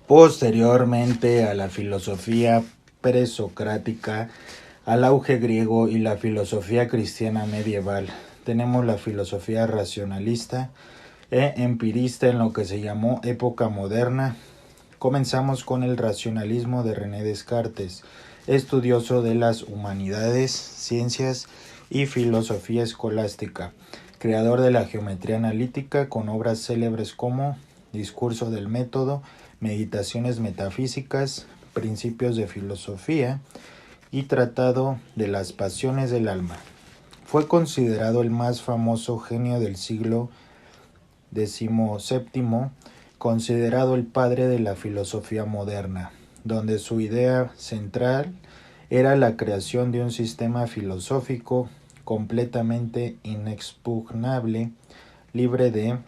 Posteriormente a la filosofía presocrática, al auge griego y la filosofía cristiana medieval, tenemos la filosofía racionalista e empirista en lo que se llamó época moderna. Comenzamos con el racionalismo de René Descartes, estudioso de las humanidades, ciencias y filosofía escolástica, creador de la geometría analítica con obras célebres como Discurso del método, Meditaciones metafísicas, Principios de filosofía y Tratado de las pasiones del alma. Fue considerado el más famoso genio del siglo XVII, considerado el padre de la filosofía moderna, donde su idea central era la creación de un sistema filosófico completamente inexpugnable, libre de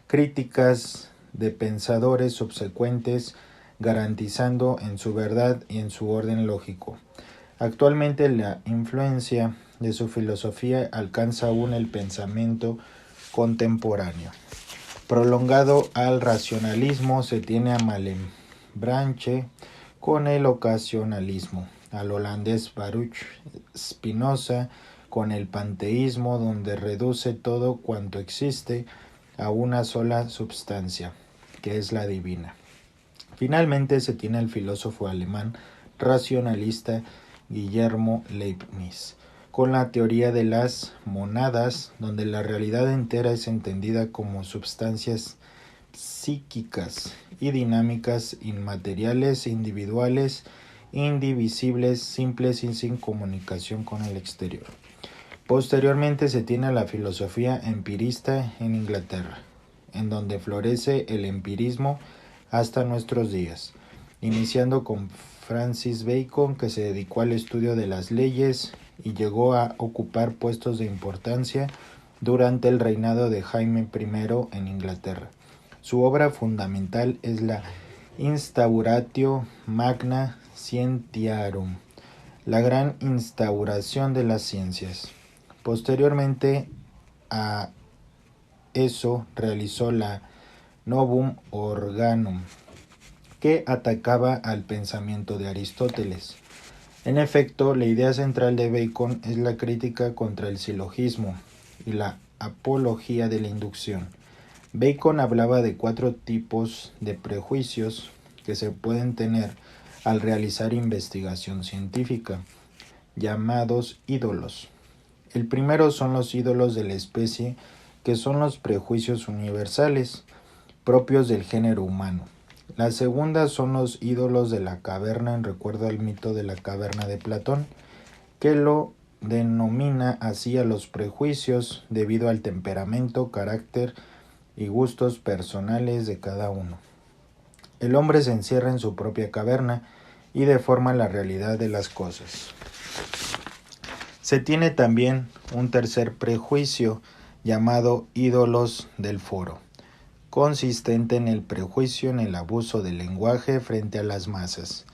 críticas de pensadores subsecuentes, garantizando en su verdad y en su orden lógico. Actualmente la influencia de su filosofía alcanza aún el pensamiento contemporáneo. Prolongado al racionalismo se tiene a Malebranche con el ocasionalismo, al holandés Baruch Spinoza con el panteísmo, donde reduce todo cuanto existe a una sola substancia, que es la divina. Finalmente se tiene al filósofo alemán racionalista Guillermo Leibniz, con la teoría de las monadas, donde la realidad entera es entendida como substancias psíquicas y dinámicas inmateriales, individuales, indivisibles, simples y sin comunicación con el exterior. Posteriormente se tiene la filosofía empirista en Inglaterra, en donde florece el empirismo hasta nuestros días, iniciando con Francis Bacon, que se dedicó al estudio de las leyes y llegó a ocupar puestos de importancia durante el reinado de Jaime I en Inglaterra. Su obra fundamental es la Instauratio Magna Scientiarum, la gran instauración de las ciencias. Posteriormente a eso realizó la Novum Organum, que atacaba al pensamiento de Aristóteles. En efecto, la idea central de Bacon es la crítica contra el silogismo y la apología de la inducción. Bacon hablaba de 4 tipos de prejuicios que se pueden tener al realizar investigación científica, llamados ídolos. El primero son los ídolos de la especie, que son los prejuicios universales, propios del género humano. La segunda son los ídolos de la caverna, en recuerdo al mito de la caverna de Platón, que lo denomina así a los prejuicios debido al temperamento, carácter y gustos personales de cada uno. El hombre se encierra en su propia caverna y deforma la realidad de las cosas. Se tiene también un tercer prejuicio llamado ídolos del foro, consistente en el prejuicio en el abuso del lenguaje frente a las masas.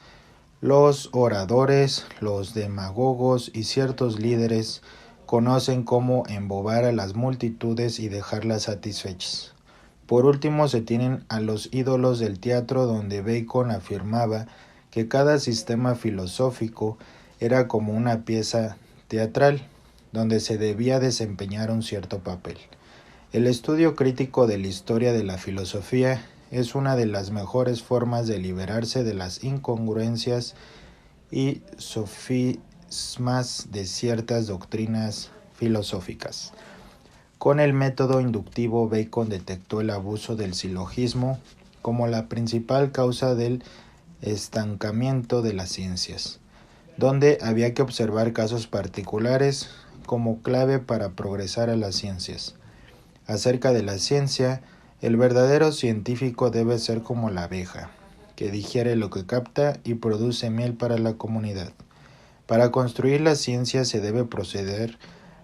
Los oradores, los demagogos y ciertos líderes conocen cómo embobar a las multitudes y dejarlas satisfechas. Por último se tienen a los ídolos del teatro, donde Bacon afirmaba que cada sistema filosófico era como una pieza teatral, donde se debía desempeñar un cierto papel. El estudio crítico de la historia de la filosofía es una de las mejores formas de liberarse de las incongruencias y sofismas de ciertas doctrinas filosóficas. Con el método inductivo, Bacon detectó el abuso del silogismo como la principal causa del estancamiento de las ciencias, donde había que observar casos particulares como clave para progresar a las ciencias. Acerca de la ciencia, el verdadero científico debe ser como la abeja, que digiere lo que capta y produce miel para la comunidad. Para construir la ciencia se debe proceder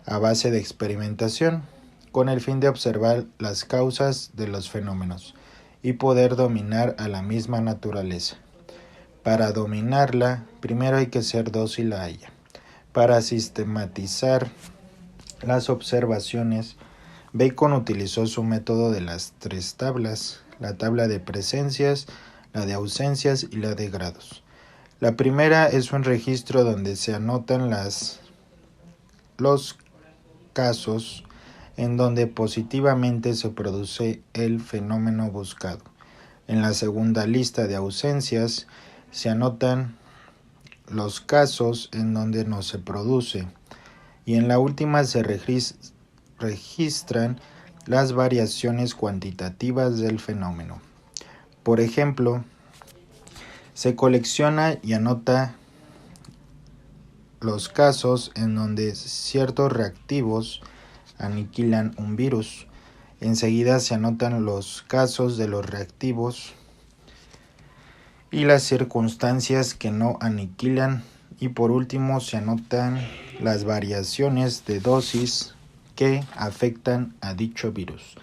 a base de experimentación, con el fin de observar las causas de los fenómenos y poder dominar a la misma naturaleza. Para dominarla, primero hay que ser dócil a ella. Para sistematizar las observaciones, Bacon utilizó su método de las 3 tablas, la tabla de presencias, la de ausencias y la de grados. La primera es un registro donde se anotan los casos en donde positivamente se produce el fenómeno buscado. En la segunda lista de ausencias se anotan los casos en donde no se produce, y en la última se registran las variaciones cuantitativas del fenómeno. Por ejemplo, se colecciona y anota los casos en donde ciertos reactivos aniquilan un virus. Enseguida se anotan los casos de los reactivos y las circunstancias que no aniquilan, y por último se anotan las variaciones de dosis que afectan a dicho virus.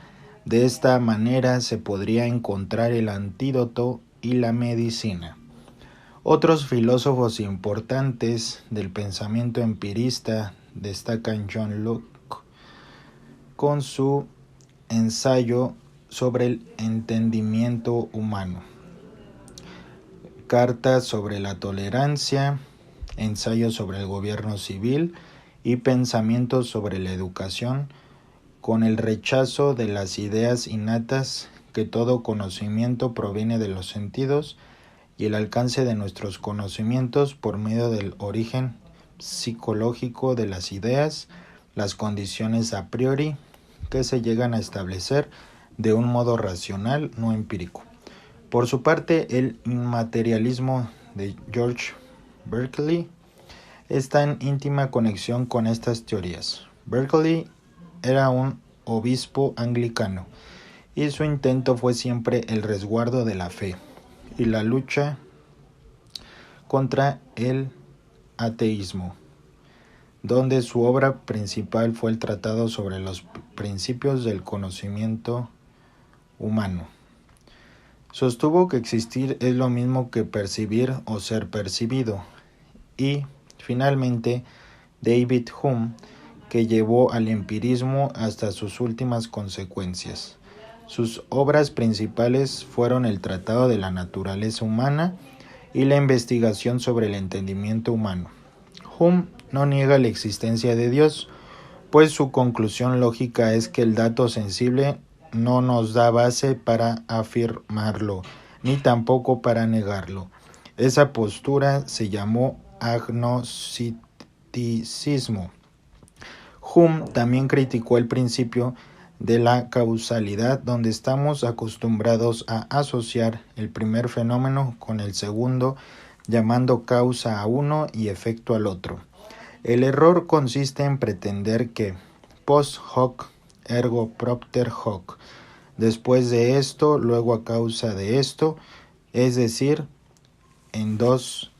De esta manera se podría encontrar el antídoto y la medicina. Otros filósofos importantes del pensamiento empirista destacan John Locke con su ensayo sobre el entendimiento humano, Carta sobre la tolerancia, ensayo sobre el gobierno civil y pensamientos sobre la educación, con el rechazo de las ideas innatas que todo conocimiento proviene de los sentidos y el alcance de nuestros conocimientos por medio del origen psicológico de las ideas, las condiciones a priori que se llegan a establecer de un modo racional, no empírico. Por su parte, el inmaterialismo de George Berkeley está en íntima conexión con estas teorías. Berkeley era un obispo anglicano y su intento fue siempre el resguardo de la fe y la lucha contra el ateísmo, donde su obra principal fue el Tratado sobre los principios del conocimiento humano. Sostuvo que existir es lo mismo que percibir o ser percibido. Y, finalmente, David Hume, que llevó al empirismo hasta sus últimas consecuencias. Sus obras principales fueron el Tratado de la Naturaleza Humana y la investigación sobre el entendimiento humano. Hume no niega la existencia de Dios, pues su conclusión lógica es que el dato sensible no nos da base para afirmarlo, ni tampoco para negarlo. Esa postura se llamó agnosticismo. Hume también criticó el principio de la causalidad, donde estamos acostumbrados a asociar el primer fenómeno con el segundo, llamando causa a uno y efecto al otro. El error consiste en pretender que post hoc ergo propter hoc, después de esto, luego a causa de esto, es decir, en dos,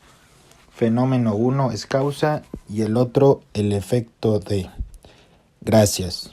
fenómeno uno es causa y el otro el efecto de. Gracias.